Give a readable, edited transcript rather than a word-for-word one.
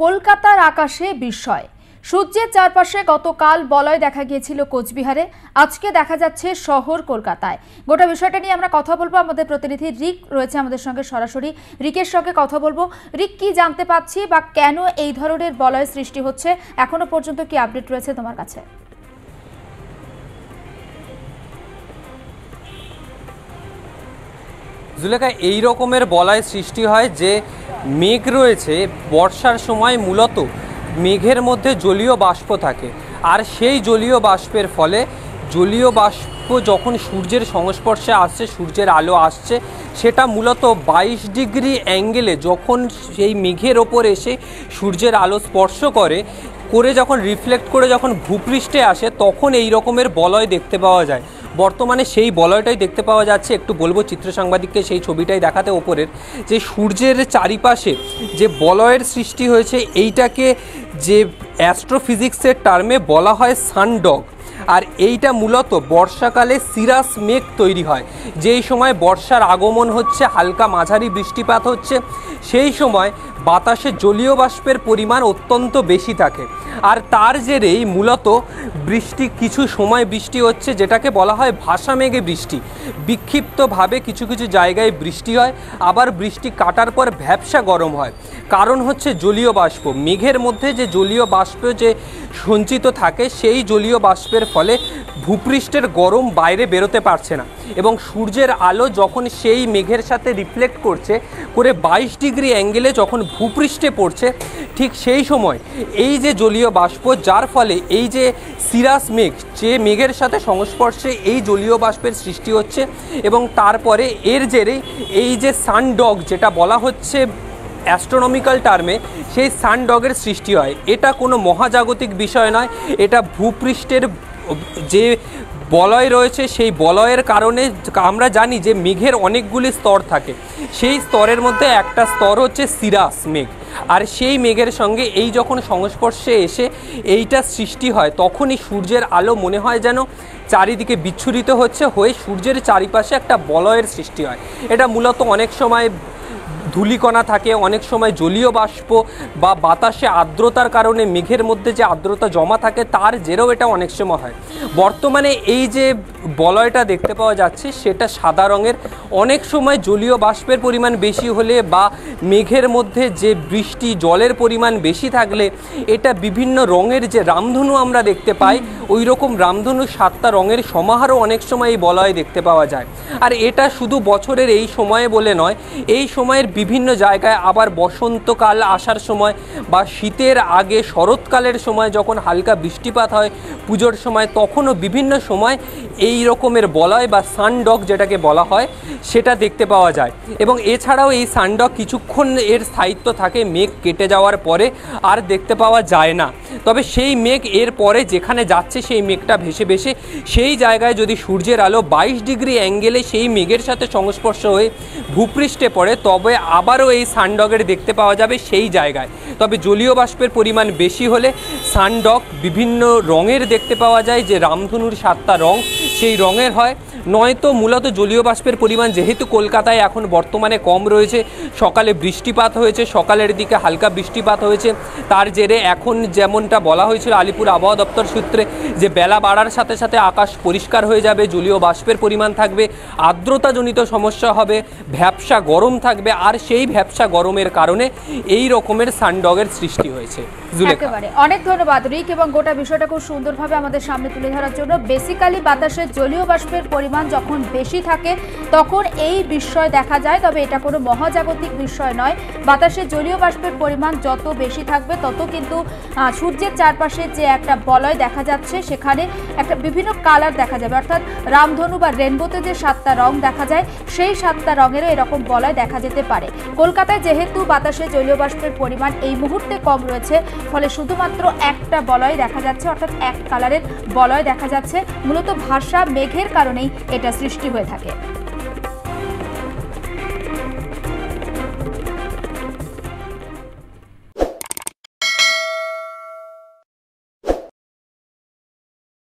কলকাতার আকাশে বিস্ময়। সূর্যের চারপাশে গতকাল বলয় দেখা গিয়েছিল কোচবিহারে, আজকে দেখা যাচ্ছে শহর কলকাতায়। গোটা বিষয়টা নিয়ে আমরা কথা বলবো। আমাদের প্রতিনিধি রিক রয়েছে আমাদের সঙ্গে সরাসরি। রিকের সঙ্গে কথা বলবো। রিক, কি জানতে পাচ্ছি বা কেন এই ধরনের বলয় সৃষ্টি হচ্ছে, এখনো পর্যন্ত কি আপডেট রয়েছে তোমার কাছে? জুলেখা, এই রকমের বলয় সৃষ্টি হয় যে মেঘ রয়েছে বর্ষার সময়, মূলত মেঘের মধ্যে জলীয় বাষ্প থাকে, আর সেই জলীয় বাষ্পের ফলে জলীয় বাষ্প যখন সূর্যের সংস্পর্শে আসছে, সূর্যের আলো আসছে, সেটা মূলত 22 ডিগ্রি অ্যাঙ্গেলে যখন সেই মেঘের ওপর এসে সূর্যের আলো স্পর্শ করে যখন রিফ্লেক্ট করে যখন ভূপৃষ্ঠে আসে, তখন এই রকমের বলয় দেখতে পাওয়া যায়। বর্তমানে সেই বলয়টাই দেখতে পাওয়া যাচ্ছে। একটু বলবো চিত্র সাংবাদিককে সেই ছবিটাই দেখাতে ওপরের, যে সূর্যের চারিপাশে যে বলয়ের সৃষ্টি হয়েছে, এইটাকে যে অ্যাস্ট্রোফিজিক্সের টার্মে বলা হয় সানডগ। আর এইটা মূলত বর্ষাকালে সিরাস মেঘ তৈরি হয়। যেই সময় বর্ষার আগমন হচ্ছে, হালকা মাঝারি বৃষ্টিপাত হচ্ছে, সেই সময় বাতাসে জলীয় বাষ্পের পরিমাণ অত্যন্ত বেশি থাকে। আর তার জেরেই মূলত কিছু সময় বৃষ্টি হচ্ছে, যেটাকে বলা হয় ভাসা মেঘে বৃষ্টি। বিক্ষিপ্তভাবে কিছু কিছু জায়গায় বৃষ্টি হয়, আবার বৃষ্টি কাটার পর ভ্যাপসা গরম হয়। কারণ হচ্ছে জলীয় বাষ্প। মেঘের মধ্যে যে জলীয় বাষ্প যে সঞ্চিত থাকে, সেই জলীয় বাষ্পের ফলে ভূপৃষ্ঠের গরম বাইরে বেরোতে পারছে না, এবং সূর্যের আলো যখন সেই মেঘের সাথে রিফ্লেক্ট করে 22 ডিগ্রি অ্যাঙ্গেলে যখন ভূপৃষ্ঠে পড়ছে, ঠিক সেই সময় এই যে জলীয় বাষ্প, যার ফলে এই যে সিরাস মেঘ, যে মেঘের সাথে সংস্পর্শে এই জলীয় বাষ্পের সৃষ্টি হচ্ছে, এবং তারপরে এর জেরেই এই যে সানডগ যেটা বলা হচ্ছে অ্যাস্ট্রোনমিক্যাল টার্মে, সেই সানডগের সৃষ্টি হয়। এটা কোনো মহাজাগতিক বিষয় নয়, এটা ভূপৃষ্ঠের যে বলয় রয়েছে, সেই বলয়ের কারণে আমরা জানি যে মেঘের অনেকগুলি স্তর থাকে। সেই স্তরের মধ্যে একটা স্তর হচ্ছে সিরাস মেঘ, আর সেই মেঘের সঙ্গে এই যখন সংস্পর্শে এসে এইটা সৃষ্টি হয়, তখনই সূর্যের আলো মনে হয় যেন চারিদিকে বিচ্ছুরিত হয়ে সূর্যের চারিপাশে একটা বলয়ের সৃষ্টি হয়। এটা মূলত অনেক সময় ধূলিকণা থাকে, অনেক সময় জলীয় বাষ্প বা বাতাসে আর্দ্রতার কারণে মেঘের মধ্যে যে আর্দ্রতা জমা থাকে, তার জেরেও এটা অনেক সময় হয়। বর্তমানে এই যে বলয়টা দেখতে পাওয়া যাচ্ছে, সেটা সাদা রঙের। অনেক সময় জলীয় বাষ্পের পরিমাণ বেশি হলে বা মেঘের মধ্যে যে বৃষ্টি জলের পরিমাণ বেশি থাকলে, এটা বিভিন্ন রঙের যে রামধনু আমরা দেখতে পাই, ওই রকম রামধনু 7টা রঙের সমাহারও অনেক সময় এই বলয়ে দেখতে পাওয়া যায়। আর এটা শুধু বছরের এই সময়ে বলে নয়, এই সময়ের বিভিন্ন জায়গায় আবার বসন্তকাল আসার সময় বা শীতের আগে শরৎকালের সময় যখন হালকা বৃষ্টিপাত হয় পুজোর সময়, তখনও বিভিন্ন সময় এই রকমের বলয় বা সানডগ যেটাকে বলা হয়, সেটা দেখতে পাওয়া যায়। এবং এছাড়াও এই সানডগ কিছুক্ষণ এর স্থায়িত্ব থাকে, মেঘ কেটে যাওয়ার পরে আর দেখতে পাওয়া যায় না। তবে সেই মেঘ এর পরে যেখানে যাচ্ছে, সেই মেঘটা ভেসে ভেসে সেই জায়গায় যদি সূর্যের আলো 22 ডিগ্রি অ্যাঙ্গেলে সেই মেঘের সাথে সংস্পর্শ হয়ে ভূপৃষ্ঠে পড়ে, তবে আবারও এই সানডগের দেখতে পাওয়া যাবে সেই জায়গায়। তবে জলীয় বাষ্পের পরিমাণ বেশি হলে সানডগ বিভিন্ন রঙের দেখতে পাওয়া যায়, যে রামধনুর 7টা রং সেই রঙের হয়। নয়তো মূলত জলীয় বাষ্পের পরিমাণ যেহেতু কলকাতায় এখন বর্তমানে কম রয়েছে, সকালে বৃষ্টিপাত হয়েছে, সকালের দিকে হালকা বৃষ্টিপাত হয়েছে, তার জেরে এখন যেমনটা বলা হয়েছিল আলিপুর আবহাওয়া দপ্তর সূত্রে, যে বেলা বাড়ার সাথে সাথে আকাশ পরিষ্কার হয়ে যাবে, জলীয় বাষ্পের পরিমাণ থাকবে, আর্দ্রতাজনিত সমস্যা হবে, ভ্যাপসা গরম থাকবে, আর সেই ভ্যাপসা গরমের কারণে এই রকমের সানডগের সৃষ্টি হয়েছে। একেবারে অনেক ধন্যবাদ রিক, এবং গোটা বিষয়টা খুব সুন্দরভাবে আমাদের সামনে তুলে ধরার জন্য। বেসিক্যালি বাতাসে জলীয় বাষ্পের পরিমাণ যখন বেশি থাকে, তখন এই বিস্ময় দেখা যায়। তবে এটা কোনো মহাজাগতিক বিষয় নয়। বাতাসে জলীয় বাষ্পের পরিমাণ যত বেশি থাকবে, তত কিন্তু সূর্যের চারপাশে যে একটা বলয় দেখা যাচ্ছে, সেখানে একটা বিভিন্ন কালার দেখা যাবে। অর্থাৎ রামধনু বা রেনবোতে যে 7টা রং দেখা যায়, সেই 7টা রঙেরও এরকম বলয় দেখা যেতে পারে। কলকাতায় যেহেতু বাতাসে জলীয় বাষ্পের পরিমাণ এই মুহূর্তে কম রয়েছে, ফলে শুধুমাত্র একটা বলয় দেখা যাচ্ছে, অর্থাৎ এক কালারের বলয় দেখা যাচ্ছে। মূলত ভাসা মেঘের কারণেই এটা সৃষ্টি হয়ে থাকে।